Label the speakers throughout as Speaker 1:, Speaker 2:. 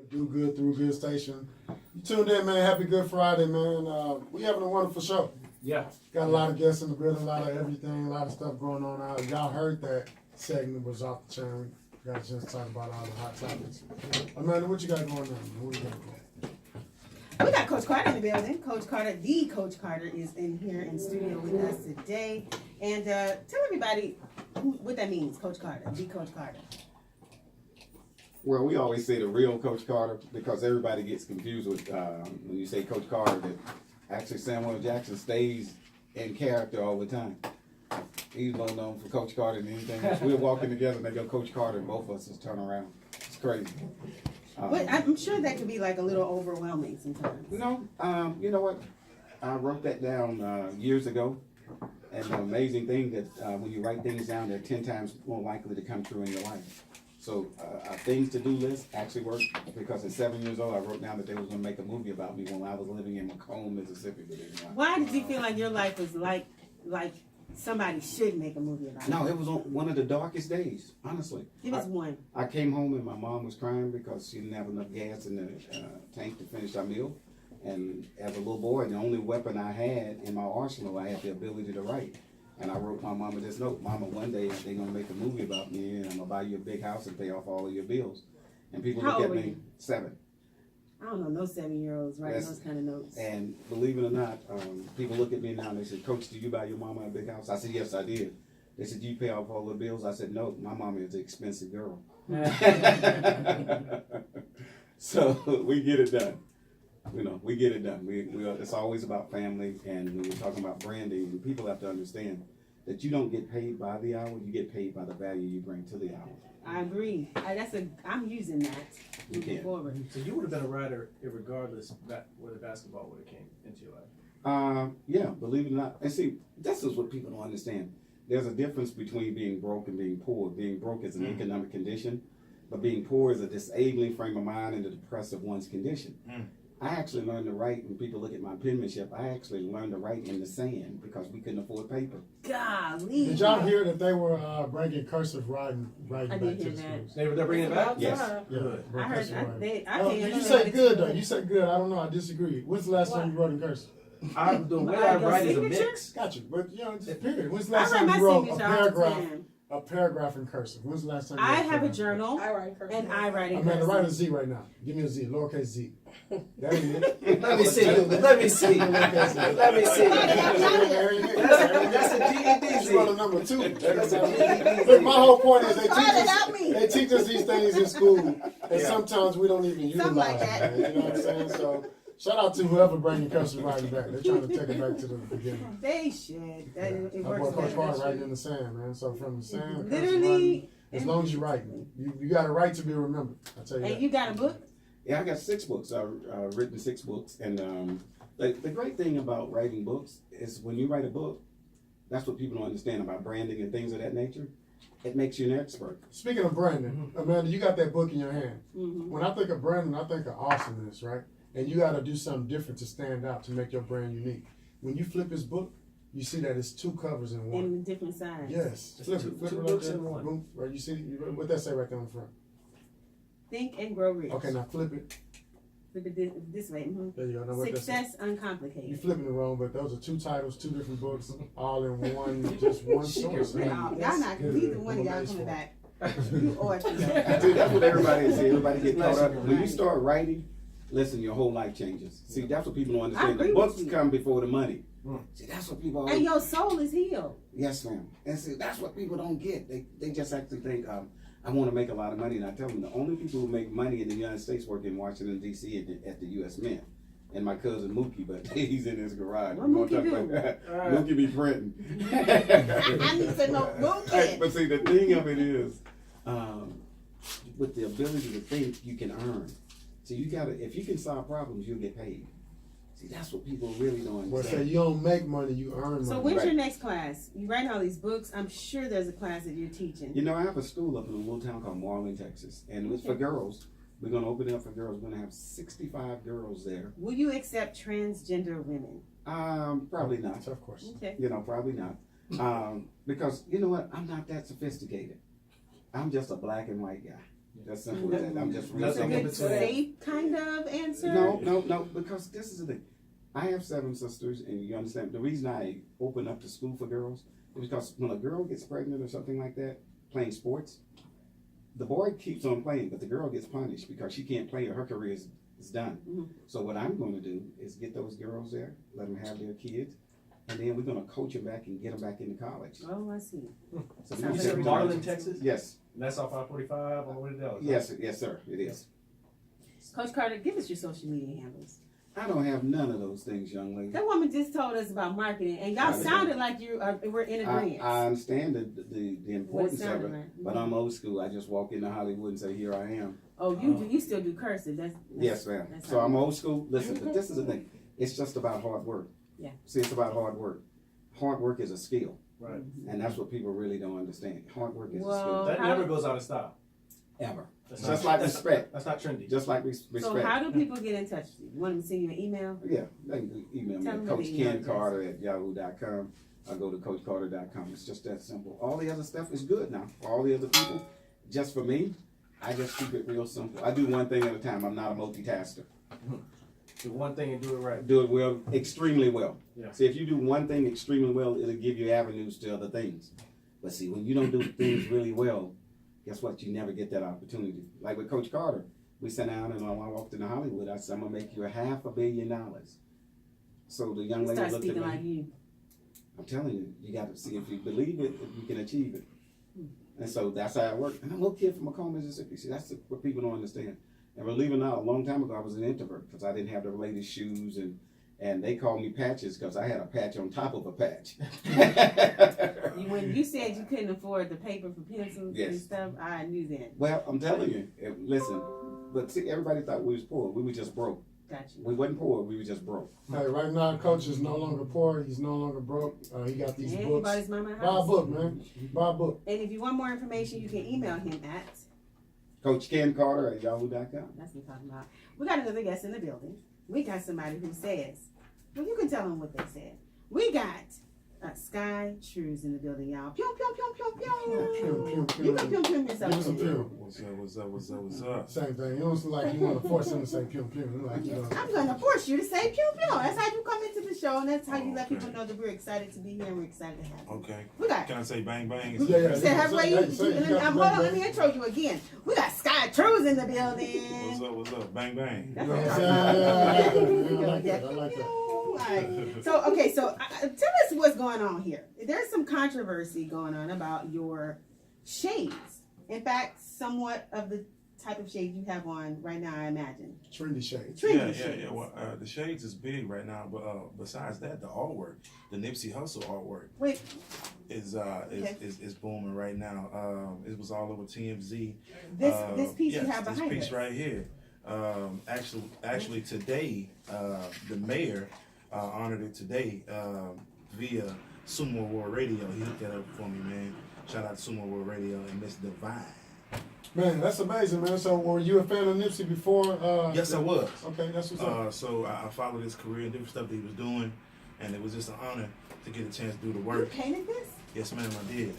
Speaker 1: Do good through good station. You tuned in, man. Happy Good Friday, man. We having a wonderful show.
Speaker 2: Yeah.
Speaker 1: Got a lot of guests in the building, a lot of everything, a lot of stuff going on out. Y'all heard that segment was off the chain. We got a chance to talk about all the hot topics. Amanda, what you got going on, man? What you got going on?
Speaker 3: We got Coach Carter in the building. Coach Carter, the Coach Carter, is in here in studio with us today. And tell everybody what that means, Coach Carter, the Coach Carter.
Speaker 4: Well, we always say the real Coach Carter because everybody gets confused with when you say Coach Carter. That actually Samuel Jackson stays in character all the time. He's more known for Coach Carter than anything else. We're walking together and they go Coach Carter, and both of us just turn around. It's crazy.
Speaker 3: But I'm sure that could be like a little overwhelming sometimes.
Speaker 4: No, you know what? I wrote that down years ago. And the amazing thing that when you write things down, they're 10 times more likely to come true in your life. So our things to do list actually worked because at 7 years old, I wrote down that they was going to make a movie about me when I was living in Macomb, Mississippi.
Speaker 3: Why did you feel like your life was like somebody should make a movie about it?
Speaker 4: No, it was on one of the darkest days, honestly.
Speaker 3: Give us one.
Speaker 4: I came home and my mom was crying because she didn't have enough gas in the tank to finish our meal. And as a little boy, the only weapon I had in my arsenal, I had the ability to write. And I wrote my mama this note: Mama, one day they're gonna make a movie about me, and I'm gonna buy you a big house and pay off all of your bills. And people
Speaker 3: How
Speaker 4: look at
Speaker 3: old were
Speaker 4: me,
Speaker 3: you?
Speaker 4: 7.
Speaker 3: I don't know, no 7-year-olds writing those kind of notes.
Speaker 4: And believe it or not, people look at me now and they say, Coach, did you buy your mama a big house? I said, yes, I did. They said, do you pay off all the bills? I said, no, my mama is an expensive girl. So we get it done. You know, we get it done. It's always about family, and when you're talking about branding, people have to understand that you don't get paid by the hour, you get paid by the value you bring to the hour.
Speaker 3: I agree. I'm using that moving forward.
Speaker 2: So you would have been a writer regardless whether basketball would have came into your life.
Speaker 4: Yeah, believe it or not. And see, this is what people don't understand. There's a difference between being broke and being poor. Being broke is an economic condition, but being poor is a disabling frame of mind and a depressive one's condition. I actually learned to write, when people look at my penmanship, I actually learned to write in the sand because we couldn't afford paper.
Speaker 3: Golly.
Speaker 1: Did y'all hear that they were bringing cursive writing
Speaker 3: I
Speaker 1: back
Speaker 3: did
Speaker 1: to
Speaker 3: hear
Speaker 1: the
Speaker 3: that.
Speaker 1: schools?
Speaker 2: They're bringing it back?
Speaker 4: Yes.
Speaker 1: Yeah,
Speaker 3: I heard.
Speaker 1: cursive writing.
Speaker 3: I
Speaker 1: Oh,
Speaker 3: can't
Speaker 1: you said good though. You said good. I don't know. I disagree. When's the last time you wrote in cursive?
Speaker 2: The way I write is a
Speaker 3: signature?
Speaker 2: mix.
Speaker 1: Gotcha. But you know, just period. When's the
Speaker 3: I
Speaker 1: last
Speaker 3: write
Speaker 1: time
Speaker 3: my
Speaker 1: you wrote a
Speaker 3: signature all the
Speaker 1: paragraph?
Speaker 3: time.
Speaker 1: A paragraph in cursive. When's the last time you
Speaker 3: I
Speaker 1: wrote
Speaker 3: have a
Speaker 1: paragraph?
Speaker 3: journal,
Speaker 5: I write first.
Speaker 3: and I write in
Speaker 1: I'm going to write a
Speaker 3: cursive.
Speaker 1: Z right now. Give me a Z, lowercase Z. That ain't it.
Speaker 2: Let me see. Let me see. Let me see. That's a GED.
Speaker 1: You wrote a number 2.
Speaker 2: That's a GED.
Speaker 1: Look, my whole point is
Speaker 3: Without me.
Speaker 1: they teach us these things in school, and sometimes we don't even
Speaker 3: Something
Speaker 1: utilize
Speaker 3: like that.
Speaker 1: it. Man, you know what I'm saying? So shout out to whoever bringing cursive writing back. They're trying to take it back to the beginning.
Speaker 3: They should. It
Speaker 1: My
Speaker 3: works
Speaker 1: boy Coach Carter
Speaker 3: better.
Speaker 1: writing in the sand, man. So from the sand, cursive
Speaker 3: Literally.
Speaker 1: writing, as long as you're writing, you got a right to be remembered. I tell you
Speaker 3: And
Speaker 1: that.
Speaker 3: you got a book?
Speaker 4: Yeah, I got 6 books. I've written 6 books. And the great thing about writing books is when you write a book, that's what people don't understand about branding and things of that nature. It makes you an expert.
Speaker 1: Speaking of branding, Amanda, you got that book in your hand.
Speaker 3: Mm-hmm.
Speaker 1: When I think of branding, I think of awesomeness, right? And you got to do something different to stand out to make your brand unique. When you flip his book, you see that it's 2 covers in one.
Speaker 3: In different sides.
Speaker 1: Yes.
Speaker 2: It's
Speaker 1: Flip
Speaker 2: two
Speaker 1: it. Flip it right
Speaker 2: books
Speaker 1: there.
Speaker 2: in one.
Speaker 1: Boom. Right. You see what that say right there on the front.
Speaker 3: Think and grow rich.
Speaker 1: Okay, now flip it.
Speaker 3: Flip it this way. Mm-hmm.
Speaker 1: There you go. Now what that say?
Speaker 3: Success Uncomplicated.
Speaker 1: You flipping it wrong, but those are 2 titles, 2 different books, all in one, just one source.
Speaker 3: Y'all not, neither one of y'all coming back. You or
Speaker 4: Dude, that's what everybody is. Everybody get caught up. When you start writing, listen, your whole life changes. See, that's what people don't understand.
Speaker 3: agree
Speaker 4: The books
Speaker 3: with you.
Speaker 4: come before the money. See, that's what people always...
Speaker 3: And your soul is healed.
Speaker 4: Yes, ma'am. And see, that's what people don't get. They just actually think, I want to make a lot of money. And I tell them, the only people who make money in the United States work in Washington, D.C. at the U.S. Mint. And my cousin Mookie, but he's in his garage.
Speaker 3: What
Speaker 4: We're
Speaker 3: Mookie
Speaker 4: gonna
Speaker 3: do?
Speaker 4: talk about that. Mookie be printing.
Speaker 3: I need to know Mookie.
Speaker 4: But see, the thing of it is, with the ability to think, you can earn. So you gotta, if you can solve problems, you'll get paid. See, that's what people really don't
Speaker 1: Well, say
Speaker 4: understand.
Speaker 1: you don't make money, you earn money.
Speaker 3: So when's
Speaker 4: Right.
Speaker 3: your next class? You write all these books. I'm sure there's a class that you're teaching.
Speaker 4: You know, I have a school up in a little town called Marlin, Texas, and it's for girls. We're gonna open it up for girls. We're gonna have 65 girls there.
Speaker 3: Will you accept transgender women?
Speaker 4: Probably not.
Speaker 1: Of course.
Speaker 3: Okay.
Speaker 4: You know, probably not. Because you know what? I'm not that sophisticated. I'm just a black and white guy. That's simple as that. I'm just real
Speaker 2: Nothing
Speaker 3: It's a
Speaker 2: in
Speaker 3: good,
Speaker 4: simple.
Speaker 2: between.
Speaker 3: safe kind of answer.
Speaker 4: No, because this is the thing. I have 7 sisters, and you understand, the reason I open up the school for girls is because when a girl gets pregnant or something like that, playing sports, the boy keeps on playing, but the girl gets punished because she can't play or her career is done.
Speaker 3: Mhm.
Speaker 4: So what I'm going to do is get those girls there, let them have their kids, and then we're going to coach them back and get them back into college.
Speaker 3: Oh, I see.
Speaker 4: So
Speaker 3: Sounds
Speaker 4: we
Speaker 3: like
Speaker 4: just-
Speaker 3: a
Speaker 2: Marlin, Texas?
Speaker 4: Yes,
Speaker 2: And that's off 545 on the way to Dallas.
Speaker 4: yes, sir, it is.
Speaker 3: Coach Carter, give us your social media handles.
Speaker 4: I don't have none of those things, young lady.
Speaker 3: That woman just told us about marketing, and y'all sounded like you were in agreement.
Speaker 4: I understand the importance of
Speaker 3: sounded
Speaker 4: it,
Speaker 3: like.
Speaker 4: but I'm old school. I just walk into Hollywood and say, "Here I am."
Speaker 3: Oh, you still do cursive? That's
Speaker 4: Yes, ma'am.
Speaker 3: that's
Speaker 4: So
Speaker 3: how-
Speaker 4: I'm old school. Listen, but this is the thing. It's just about hard work.
Speaker 3: Yeah.
Speaker 4: See, it's about hard work. Hard work is a skill,
Speaker 2: Right.
Speaker 4: and that's what people really don't understand. Hard work is
Speaker 3: Well,
Speaker 2: That
Speaker 3: how-
Speaker 2: never goes out of style.
Speaker 4: a skill, ever.
Speaker 2: That's
Speaker 4: Just
Speaker 2: not-
Speaker 4: like
Speaker 2: that's-
Speaker 4: respect.
Speaker 2: That's not trendy.
Speaker 4: Just like respect.
Speaker 3: So how do people get in touch with you? You want them to send you an email?
Speaker 4: Yeah, they can email me
Speaker 3: Tell
Speaker 4: at
Speaker 3: them what the email address.
Speaker 4: CoachKenCarter@yahoo.com. I go to CoachCarter.com. It's just that simple. All the other stuff is good now. For all the other people, just for me, I just keep it real simple. I do one thing at a time. I'm not a multitasker.
Speaker 2: Do one thing and do it right.
Speaker 4: Do it well, extremely well.
Speaker 2: Yeah.
Speaker 4: See, if you do one thing extremely well, it'll give you avenues to other things. But see, when you don't do things really well, guess what? You never get that opportunity. Like with Coach Carter, we sat down and when I walked into Hollywood, I said, "I'm gonna make you $500 million." So the young lady
Speaker 3: Start
Speaker 4: looked at
Speaker 3: speaking
Speaker 4: me.
Speaker 3: like you.
Speaker 4: I'm telling you, you got to see if you believe it, if you can achieve it. And so that's how it worked. And I'm a little kid from Macomb, Mississippi. See, that's what people don't understand. And believe it or not, a long time ago, I was an introvert because I didn't have the latest shoes, and they called me Patches because I had a patch on top of a patch.
Speaker 3: When you said you couldn't afford the paper for pencils and
Speaker 4: Yes.
Speaker 3: stuff, I knew that.
Speaker 4: Well, I'm telling you, listen, but see, everybody thought we was poor. We were just broke.
Speaker 3: Gotcha.
Speaker 4: We wasn't poor, we were just broke.
Speaker 1: Hey, right now, Coach is no longer poor. He's no longer broke. He got these books.
Speaker 3: Anybody's mama
Speaker 1: Buy a
Speaker 3: house.
Speaker 1: book, man. Buy a book.
Speaker 3: And if you want more information, you can email him at.
Speaker 4: CoachKenCarter@yahoo.com.
Speaker 3: That's what I'm talking about. We got another guest in the building. We got somebody who says, well, you can tell them what they said. We got Sky Trues in the building, y'all. Pew, pew, pew, pew, pew.
Speaker 1: Pew, pew,
Speaker 3: You can
Speaker 1: pew.
Speaker 3: pew, pew yourself.
Speaker 1: Give us a pew.
Speaker 5: What's up?
Speaker 1: Same thing. You don't look like you want to force him to say pew pew. Like, you know.
Speaker 3: I'm going to force you to say pew, pew. That's how you come into the show, and that's how you let people know that we're excited to be here and we're excited to have you.
Speaker 5: Okay.
Speaker 3: We got.
Speaker 5: Can I say bang bang?
Speaker 1: Yeah, yeah.
Speaker 3: Say halfway,
Speaker 1: Say, say,
Speaker 3: and
Speaker 1: you got
Speaker 3: hold
Speaker 1: the
Speaker 3: on, let
Speaker 1: bang,
Speaker 3: me intro you again. We got Sky Trues in the building.
Speaker 5: What's up? Bang bang.
Speaker 3: That's
Speaker 1: bang.
Speaker 3: what
Speaker 1: Yeah,
Speaker 3: I'm
Speaker 1: yeah,
Speaker 3: talking
Speaker 1: yeah,
Speaker 3: about.
Speaker 1: I like that.
Speaker 3: Alright. So okay, so tell us what's going on here. There's some controversy going on about your shades. In fact, somewhat of the type of shade you have on right now, I imagine.
Speaker 1: Trendy shades.
Speaker 3: Trendy
Speaker 5: Yeah.
Speaker 3: shades.
Speaker 5: Well, the shades is big right now, but besides that, the artwork, the Nipsey Hussle artwork,
Speaker 3: Wait,
Speaker 5: is
Speaker 3: Okay.
Speaker 5: is booming right now. It was all over TMZ.
Speaker 3: this piece you
Speaker 5: yes,
Speaker 3: have behind
Speaker 5: this piece
Speaker 3: us.
Speaker 5: right here. Actually today, the mayor honored it today via Sumo War Radio. He hooked that up for me, man. Shout out to Sumo War Radio and Miss Divine.
Speaker 1: Man, that's amazing, man. So, were you a fan of Nipsey before?
Speaker 5: Yes, I was.
Speaker 1: Okay, that's what's up.
Speaker 5: So I followed his career and different stuff that he was doing, and it was just an honor to get a chance to do the
Speaker 3: You
Speaker 5: work.
Speaker 3: painted this?
Speaker 5: Yes, ma'am, I did.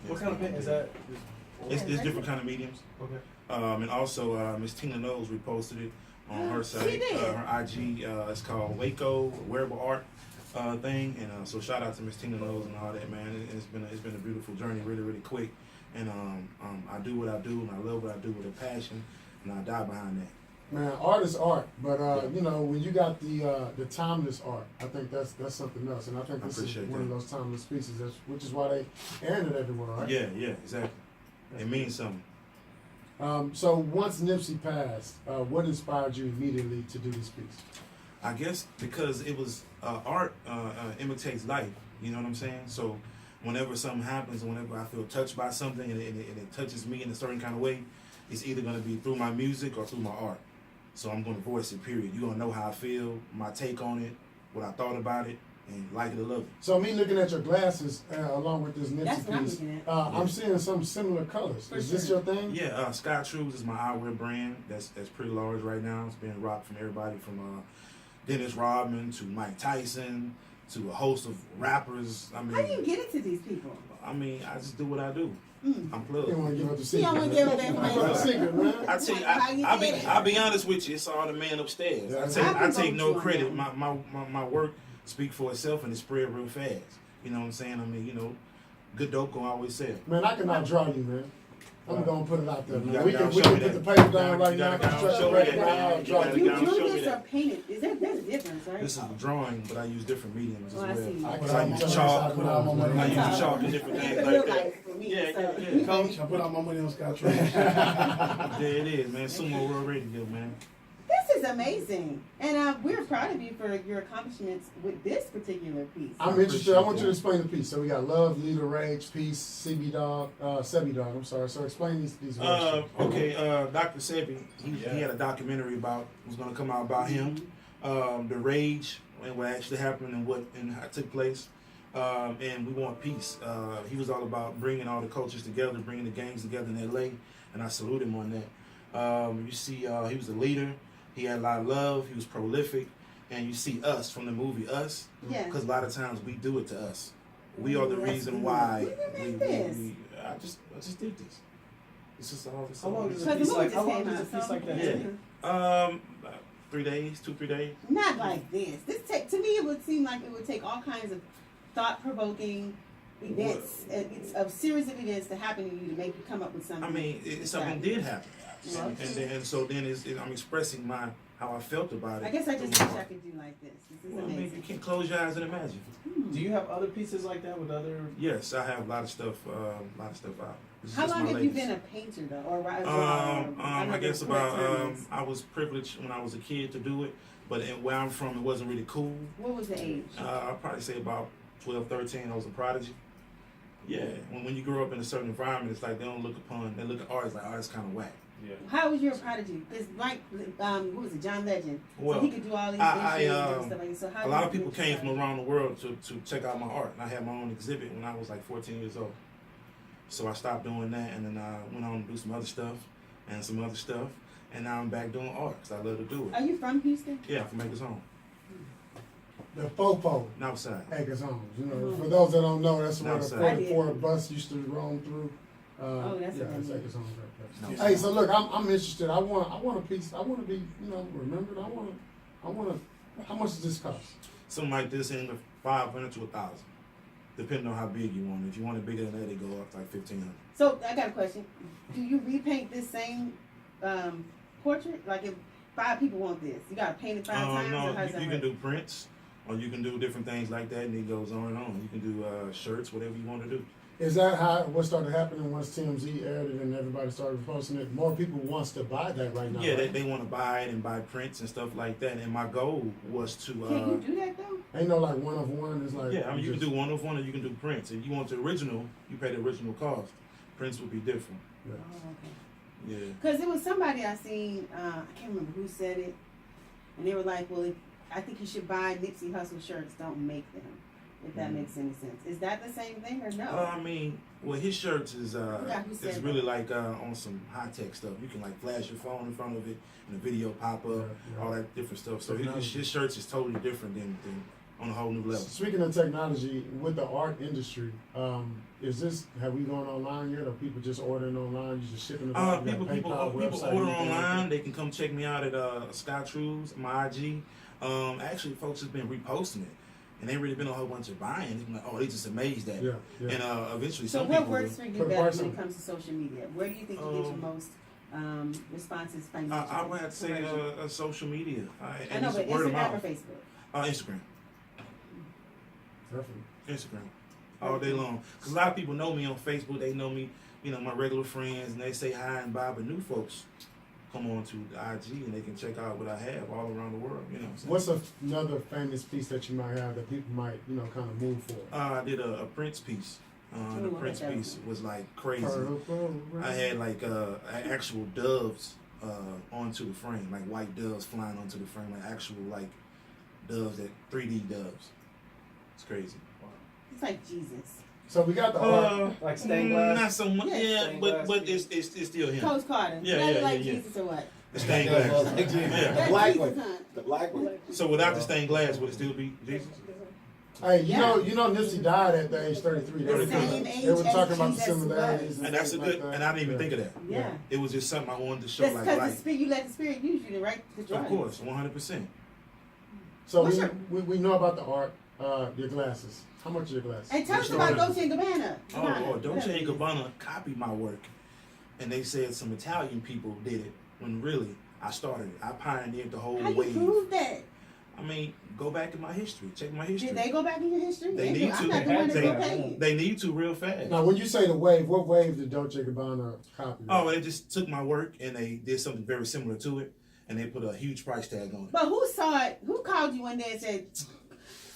Speaker 2: What
Speaker 5: Yes,
Speaker 2: kind of
Speaker 5: ma'am,
Speaker 2: pen
Speaker 5: I
Speaker 2: is
Speaker 5: did.
Speaker 2: that?
Speaker 5: It's different kind of mediums.
Speaker 2: Okay.
Speaker 5: And also, Miss Tina Knowles reposted it on her
Speaker 3: She
Speaker 5: site,
Speaker 3: did.
Speaker 5: her IG. It's called Waco Wearable Art thing. And so shout out to Miss Tina Knowles and all that, man. It's been a beautiful journey, really, really quick. And I do what I do, and I love what I do with a passion, and I die behind that.
Speaker 1: Man, art is art, but you know, when you got the timeless art, I think that's something else, and I think
Speaker 5: I
Speaker 1: this is
Speaker 5: appreciate
Speaker 1: one of
Speaker 5: that.
Speaker 1: those timeless pieces, which is why they airing it everywhere, right?
Speaker 5: Yeah, exactly. It means something.
Speaker 1: So once Nipsey passed, what inspired you immediately to do this piece?
Speaker 5: I guess because it was art imitates life. You know what I'm saying? So whenever something happens, whenever I feel touched by something and it touches me in a certain kind of way, it's either going to be through my music or through my art. So I'm going to voice it, period. You're going to know how I feel, my take on it, what I thought about it, and like it or love it.
Speaker 1: So me looking at your glasses along with this
Speaker 3: That's
Speaker 1: Nipsey
Speaker 3: what I'm
Speaker 1: piece,
Speaker 3: looking at.
Speaker 1: I'm seeing some similar colors.
Speaker 3: For
Speaker 1: Is this
Speaker 3: sure.
Speaker 1: your thing?
Speaker 5: Yeah, Sky Trues is my eyewear brand. That's pretty large right now. It's being rocked from everybody from Dennis Rodman to Mike Tyson to a host of rappers. I mean,
Speaker 3: How do you get it to these people?
Speaker 5: I mean, I just do what I do. I'm
Speaker 1: You don't
Speaker 5: plugged.
Speaker 1: want to give up the
Speaker 3: You
Speaker 1: secret.
Speaker 3: don't want to
Speaker 1: man.
Speaker 3: give up that
Speaker 1: That's the
Speaker 3: information.
Speaker 1: secret, man.
Speaker 5: I tell you,
Speaker 3: How you did it.
Speaker 5: I'll be honest with you. It's all the man upstairs.
Speaker 1: Yeah.
Speaker 5: I take no
Speaker 3: I can
Speaker 5: credit.
Speaker 3: vote you on
Speaker 5: My work speak for itself, and it spread real fast. You know what I'm saying? I mean, you know, good dope gonna always sell.
Speaker 1: Man, I can outdraw you, man. I'm gonna put it out there,
Speaker 5: You
Speaker 1: man.
Speaker 5: gotta
Speaker 1: We
Speaker 5: go
Speaker 1: can
Speaker 5: show me
Speaker 1: put
Speaker 5: that.
Speaker 1: the paper
Speaker 5: You
Speaker 1: down right now.
Speaker 5: gotta go
Speaker 1: Stretch
Speaker 5: show
Speaker 1: it
Speaker 5: me
Speaker 1: right
Speaker 5: that,
Speaker 1: now.
Speaker 5: man.
Speaker 1: I'll
Speaker 5: You
Speaker 1: draw
Speaker 5: gotta
Speaker 3: You
Speaker 1: you.
Speaker 5: go.
Speaker 3: drew
Speaker 5: show me
Speaker 3: this
Speaker 5: that.
Speaker 3: or painted? There's a difference, right?
Speaker 5: This is a drawing, but I use different mediums as
Speaker 3: Oh, I
Speaker 5: well.
Speaker 3: see.
Speaker 1: I
Speaker 5: So I use
Speaker 1: can
Speaker 5: chalk.
Speaker 1: put all my money
Speaker 5: I
Speaker 1: on
Speaker 5: use
Speaker 1: top.
Speaker 5: chalk and different
Speaker 3: It's
Speaker 5: things
Speaker 3: real
Speaker 5: like that.
Speaker 3: life for me.
Speaker 5: Yeah,
Speaker 3: so.
Speaker 5: yeah.
Speaker 6: Coach, I put all my money on Scott Tree.
Speaker 5: Yeah, it is, man. Sumo World Radio, man.
Speaker 3: This is amazing, and we're proud of you for your accomplishments with this particular piece.
Speaker 1: I'm interested. I want you to explain the piece. So we got love, leader, rage, peace, CB dog, Sebi dog. I'm sorry. So explain these words.
Speaker 5: Okay, Dr. Seppi, he had a documentary was going to come out about him, the rage and what actually happened and how it took place, and we want peace. He was all about bringing all the cultures together, bringing the gangs together in L.A., and I salute him on that. You see, he was a leader. He had a lot of love. He was prolific, and you see us from the movie Us,
Speaker 3: Yes.
Speaker 5: because a lot of times we do it to us. We are the
Speaker 3: Yes,
Speaker 5: reason
Speaker 3: we
Speaker 5: why
Speaker 3: do. When did you make this?
Speaker 5: I just did this. This is all this.
Speaker 6: How long does
Speaker 3: So
Speaker 6: a
Speaker 3: the
Speaker 6: piece
Speaker 3: movie
Speaker 6: like?
Speaker 3: just
Speaker 6: How long
Speaker 3: came
Speaker 6: does a
Speaker 3: out,
Speaker 6: piece
Speaker 3: so-
Speaker 6: like that
Speaker 5: Yeah.
Speaker 6: take?
Speaker 5: About 3 days, 2-3 days.
Speaker 3: Not like this. To me, it would seem like it would take all kinds of thought-provoking events, a series of events to happen to you to make you come up with something.
Speaker 5: I mean, something did happen,
Speaker 3: Yeah.
Speaker 5: and so then I'm expressing how I felt about it.
Speaker 3: I guess I just wish I could do like this. This is
Speaker 5: Well, maybe you
Speaker 3: amazing.
Speaker 5: can close your eyes and imagine.
Speaker 6: Do you have other pieces like that with other?
Speaker 5: Yes, I have a lot of stuff out. This is
Speaker 3: How
Speaker 5: just
Speaker 3: long
Speaker 5: my
Speaker 3: have you
Speaker 5: latest.
Speaker 3: been a painter though, or writer?
Speaker 5: I guess about I was privileged when I was a kid to do it, but where I'm from, it wasn't really cool.
Speaker 3: What was the age?
Speaker 5: I'll probably say about 12, 13. I was a prodigy. Yeah, when you grow up in a certain environment, it's like they look at art as like, it's kind of whack.
Speaker 6: Yeah.
Speaker 3: How was your prodigy? Because like, what was it, John Legend?
Speaker 5: Well,
Speaker 3: so he could do all these
Speaker 5: I-
Speaker 3: things
Speaker 5: I,
Speaker 3: and stuff like that. So how
Speaker 5: A lot
Speaker 3: did
Speaker 5: of
Speaker 3: you
Speaker 5: people
Speaker 3: get
Speaker 5: came from
Speaker 3: started?
Speaker 5: around the world to check out my art, and I had my own exhibit when I was like 14 years old. So I stopped doing that, and then I went on to do some other stuff, and now I'm back doing art because I love to do
Speaker 3: Are
Speaker 5: it.
Speaker 3: you from Houston?
Speaker 5: Yeah, from Acres Home,
Speaker 1: The Popo
Speaker 5: outside.
Speaker 1: Acres Homes. You know,
Speaker 3: Mhm.
Speaker 1: for those that don't know, that's where the
Speaker 5: Outside.
Speaker 1: 44 bus used to roam through.
Speaker 3: Oh, that's
Speaker 1: yeah,
Speaker 3: what I
Speaker 1: it's
Speaker 3: mean.
Speaker 1: Acres Homes right there.
Speaker 5: No.
Speaker 1: Hey, so look, I'm interested. I want a piece. I want to be, remembered. I want to. How much does this cost?
Speaker 5: Something like this in the 500 to 1,000, depending on how big you want it. If you want it bigger than that, it go up to like 1,500.
Speaker 3: So I got a question. Do you repaint this same portrait? Like if 5 people want this, you gotta paint it 5 times, or how
Speaker 5: No,
Speaker 3: does that
Speaker 5: you
Speaker 3: work?
Speaker 5: can do prints, or you can do different things like that, and it goes on and on. You can do shirts, whatever you want to do.
Speaker 1: Is that what started happening once TMZ aired it and everybody started posting it? More people wants to buy that right now.
Speaker 5: Yeah,
Speaker 1: right?
Speaker 5: they want to buy it and buy prints and stuff like that. And my goal was to.
Speaker 3: Can you do that though?
Speaker 1: Ain't no like one of one. It's like
Speaker 5: Yeah, I mean, you can do one of one, or you can do prints. If you want the original, you pay the original cost. Prints would be different.
Speaker 1: Yeah.
Speaker 3: Oh, okay.
Speaker 5: Yeah.
Speaker 3: Because it was somebody I seen, I can't remember who said it, and they were like, well, I think you should buy Nipsey Hussle shirts, don't make them, if that makes any sense. Is that the same thing or no?
Speaker 5: I mean, well, his shirts is
Speaker 3: Yeah, who said
Speaker 5: it's
Speaker 3: that?
Speaker 5: really like on some high tech stuff. You can like flash your phone in front of it, and the video pop up,
Speaker 1: Yeah.
Speaker 5: all that different stuff. So
Speaker 1: Technology.
Speaker 5: his shirts is totally different than on a whole new level.
Speaker 1: Speaking of technology, with the art industry, have we gone online yet? Or people just ordering online? You just shipping it? out? You got
Speaker 5: People
Speaker 1: PayPal,
Speaker 5: order
Speaker 1: website, anything like
Speaker 5: online.
Speaker 1: that?
Speaker 5: They can come check me out at Sky Trues, my IG. Actually, folks have been reposting it, and ain't really been a whole bunch of buying. It's been like, they just amazed at it.
Speaker 1: Yeah, yeah.
Speaker 5: And eventually,
Speaker 3: So
Speaker 5: some
Speaker 3: what
Speaker 5: people.
Speaker 3: works for you
Speaker 1: Put a
Speaker 3: better
Speaker 1: price
Speaker 3: when
Speaker 1: on
Speaker 3: it
Speaker 1: it.
Speaker 3: comes to social media? Where do you think you get your most responses financially?
Speaker 5: I would have to say social media.
Speaker 3: I
Speaker 5: And
Speaker 3: know,
Speaker 5: it's
Speaker 3: but
Speaker 5: word of
Speaker 3: Instagram
Speaker 5: mouth.
Speaker 3: or Facebook?
Speaker 5: Instagram.
Speaker 1: Definitely.
Speaker 5: Instagram. All day long. Because a lot of people know me on Facebook. They know me, my regular friends, and they say hi and bye. But new folks come on to the IG and they can check out what I have all around the world. You know what I'm saying?
Speaker 1: What's another famous piece that you might have that people might, kind of move for?
Speaker 5: I did a Prince piece. The
Speaker 3: Ooh,
Speaker 5: Prince
Speaker 3: okay.
Speaker 5: piece was like crazy.
Speaker 1: Purple rain.
Speaker 5: I had like actual doves onto the frame, like white doves flying onto the frame, like actual like doves, that 3D doves. It's crazy.
Speaker 3: It's like Jesus.
Speaker 1: So we got the art.
Speaker 6: Like stained glass?
Speaker 5: Not so much.
Speaker 3: Yes.
Speaker 5: Yeah,
Speaker 6: Stained
Speaker 5: but
Speaker 6: glass
Speaker 5: it's still him.
Speaker 3: Coach Carter.
Speaker 5: Yeah,
Speaker 3: Does he
Speaker 5: yeah,
Speaker 3: like
Speaker 5: yeah.
Speaker 3: Jesus or what?
Speaker 5: The stained
Speaker 4: Yeah,
Speaker 5: glass.
Speaker 4: well,
Speaker 5: Yeah.
Speaker 3: That's
Speaker 4: black
Speaker 3: Jesus,
Speaker 4: one.
Speaker 3: huh?
Speaker 4: The black one.
Speaker 5: So without the stained glass, would it still be Jesus?
Speaker 1: Hey,
Speaker 3: Yeah.
Speaker 1: you know Nipsey died at the age 33.
Speaker 3: The
Speaker 1: They were
Speaker 3: same age
Speaker 1: they were talking
Speaker 3: as
Speaker 1: about the
Speaker 3: Jesus
Speaker 1: similarities.
Speaker 3: was.
Speaker 5: And that's a
Speaker 1: things
Speaker 5: good,
Speaker 1: like
Speaker 5: and I didn't even think of that.
Speaker 3: Yeah.
Speaker 5: It was just something I wanted to show,
Speaker 3: That's
Speaker 5: like,
Speaker 3: because the
Speaker 5: life.
Speaker 3: spirit, you let the spirit use you to write the drugs.
Speaker 5: Of course, 100%.
Speaker 1: So
Speaker 3: What's your-
Speaker 1: we know about the art, your glasses. How much are your glasses?
Speaker 3: And tell us about Dolce & Gabbana.
Speaker 5: Oh, Dolce & Gabbana copied my work, and they said some Italian people did it, when really, I started it. I pioneered the whole
Speaker 3: How you
Speaker 5: wave.
Speaker 3: prove that?
Speaker 5: I mean, go back in my history. Check my history.
Speaker 3: Did they go back in your history?
Speaker 5: They
Speaker 3: do.
Speaker 5: need
Speaker 3: I'm
Speaker 5: to.
Speaker 3: not the one that's
Speaker 5: They-
Speaker 3: gonna pay you.
Speaker 5: They need to real fast.
Speaker 1: Now, when you say the wave, what wave did Dolce & Gabbana copy?
Speaker 5: Oh, they just took my work and they did something very similar to it, and they put a huge price tag on it.
Speaker 3: But who saw it? Who called you one day and said,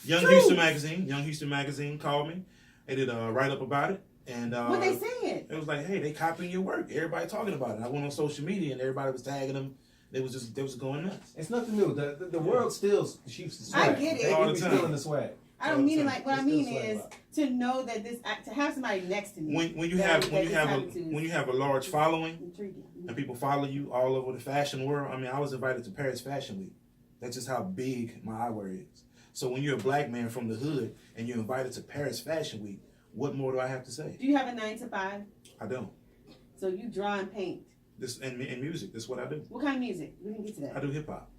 Speaker 5: Young
Speaker 3: True.
Speaker 5: Houston Magazine called me. They did a write up about it, and
Speaker 3: what they said?
Speaker 5: it was like, hey, they copying your work. Everybody talking about it. I went on social media and everybody was tagging them. They was going nuts.
Speaker 2: It's nothing new. The world still shoots the swag.
Speaker 3: I get it.
Speaker 2: They
Speaker 5: All the
Speaker 2: be
Speaker 5: time.
Speaker 2: stealing the swag.
Speaker 3: I don't mean it like what I
Speaker 2: It's
Speaker 3: mean
Speaker 2: still
Speaker 3: is
Speaker 2: swag
Speaker 3: to know that this to have somebody next to me.
Speaker 5: When you
Speaker 3: that-
Speaker 5: have
Speaker 3: that
Speaker 5: when you
Speaker 3: this
Speaker 5: have a
Speaker 3: happened to
Speaker 5: when
Speaker 3: is
Speaker 5: you have a large following
Speaker 3: intriguing.
Speaker 5: and people follow you all over the fashion world. I mean, I was invited to Paris Fashion Week. That's just how big my eyewear is. So when you're a black man from the hood and you're invited to Paris Fashion Week, what more do I have to say?
Speaker 3: Do you have a 9 to 5?
Speaker 5: I don't.
Speaker 3: So you draw and paint.
Speaker 5: This and music. That's what I do.
Speaker 3: What kind of music? We didn't get to
Speaker 5: I
Speaker 3: that.
Speaker 5: do hip hop.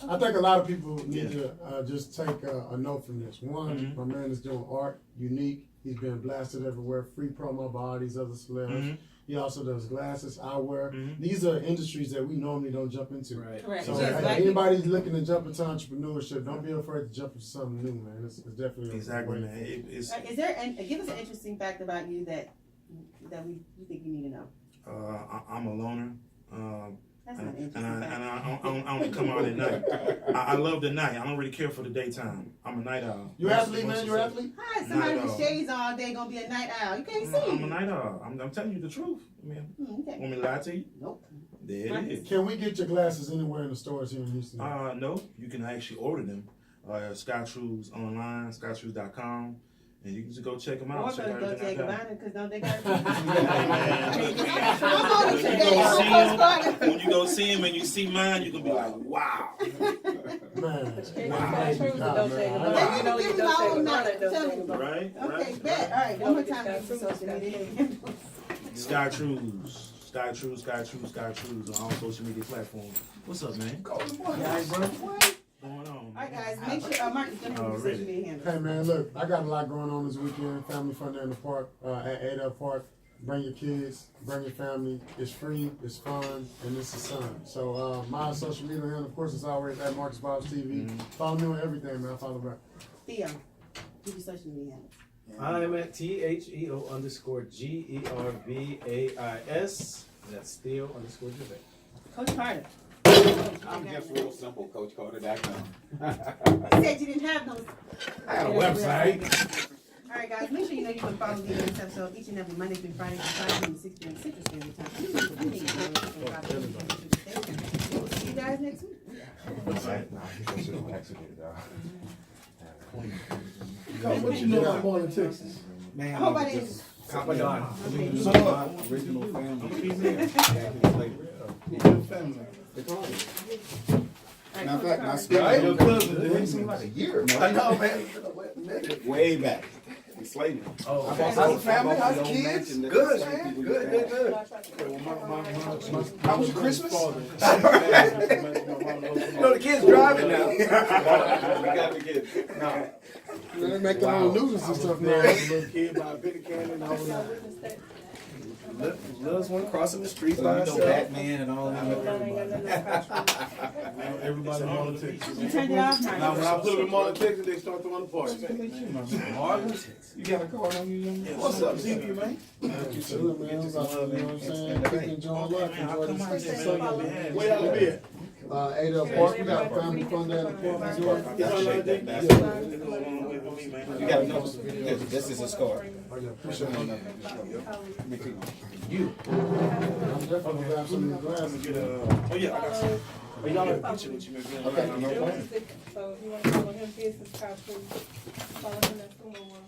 Speaker 1: I think a lot of people need
Speaker 5: Yeah.
Speaker 1: to just take a note from this. One,
Speaker 5: Mhm.
Speaker 1: my man is doing art, unique. He's been blasted everywhere. Free promo by all these other celebs.
Speaker 5: Mhm.
Speaker 1: He also does glasses, eyewear.
Speaker 5: Mhm.
Speaker 1: These are industries that we normally don't jump into.
Speaker 2: Right.
Speaker 3: Correct.
Speaker 1: So
Speaker 3: Yes,
Speaker 1: hey,
Speaker 3: black
Speaker 1: anybody looking to jump into entrepreneurship, don't be afraid to jump into something new, man. It's definitely a
Speaker 5: Exactly,
Speaker 1: way.
Speaker 5: man. It's
Speaker 3: Is there give us an interesting fact about you that you think you need to know?
Speaker 5: I'm a loner.
Speaker 3: That's not
Speaker 5: And
Speaker 3: interesting.
Speaker 5: I only come out at night. I love the night. I don't really care for the daytime. I'm a night owl.
Speaker 1: You athlete, man? You athlete?
Speaker 3: How is somebody
Speaker 5: Night
Speaker 3: with
Speaker 5: owl.
Speaker 3: shades all day gonna be a night owl? You can't see.
Speaker 5: I'm a night owl. I'm telling you the truth. Man,
Speaker 3: Okay.
Speaker 5: want me to lie to you?
Speaker 3: Nope.
Speaker 5: There it is.
Speaker 1: Can we get your glasses anywhere in the stores here in Houston?
Speaker 5: No, you can actually order them. Skytrues online, skytrues.com, and you can just go check them out.
Speaker 3: Or
Speaker 5: Check
Speaker 3: go to
Speaker 5: everything I got.
Speaker 3: Gabbana because don't they got
Speaker 5: I'm
Speaker 3: on it today.
Speaker 5: When you go see them and you see mine, you're gonna be like, wow.
Speaker 1: Man.
Speaker 3: Let me give you my own night. Tell me.
Speaker 5: Right?
Speaker 3: Okay, bet. All right, one more time. Give me social media.
Speaker 5: Skytrues on all social media platforms. What's up, man?
Speaker 1: Guys, bro.
Speaker 5: Going on?
Speaker 3: All right, guys, make sure Marcus, let me give you social media handles.
Speaker 1: Hey man, look, I got a lot going on this weekend. Family fun day in the park at Ada Park. Bring your kids, bring your family. It's free, it's fun, and it's the sun. So my social media handle, of course, is always at Marcus Bob's TV. Follow me on everything, man. Follow back.
Speaker 3: Theo, give your social media handles.
Speaker 2: I am at THEO_GERVAIS. That's Theo_Gervais.
Speaker 3: Coach Carter.
Speaker 4: I'm just real simple, Coach Carter.com.
Speaker 3: You said you didn't have no.
Speaker 2: I got a website.
Speaker 3: All right, guys, make sure you know you can follow me in this episode each and every Monday through Friday from 5 to 6 p.m. Central Standard Time. We'll see you guys next week.
Speaker 6: What you know about Morning Texas?
Speaker 4: Man,
Speaker 3: I hope I didn't.
Speaker 2: Capadon.
Speaker 4: original family.
Speaker 6: Family.
Speaker 4: Matter of fact, my
Speaker 6: Right? Your
Speaker 4: school,
Speaker 6: cousin, dude.
Speaker 2: Seems like a year.
Speaker 6: I know, man.
Speaker 4: way back. In slavery.
Speaker 2: Oh,
Speaker 6: How's the family? How's the kids? Good, man. Good. How was your Christmas? You know the kids driving now.
Speaker 4: We got to get no.
Speaker 1: They make their own noodles and stuff now.
Speaker 6: Little kid by a bit of candy and all that. Loves one crossing the street by herself.
Speaker 4: Batman and all that.
Speaker 6: Everybody Morning Texas.
Speaker 3: You turned it off,
Speaker 6: Now, when I
Speaker 3: Marcus.
Speaker 6: put them in Morning Texas, they start throwing the party.
Speaker 4: You got a card on you, young man?
Speaker 6: What's up, ZB, man?
Speaker 1: Thank you, too, man. You know what I'm saying? Keep enjoying life. Enjoy this Sunday.
Speaker 6: Where y'all be at?
Speaker 1: Ada Park, we got family fun day at the park. Enjoy.
Speaker 4: You got to know. This is a score.
Speaker 1: Appreciate it.
Speaker 2: you.
Speaker 1: I'm definitely gonna grab some of your glasses.
Speaker 5: Oh yeah, I got some. Oh, y'all have a picture with you, man.
Speaker 1: Okay.
Speaker 7: So if you want to follow him, business card, please follow him at Sumo World.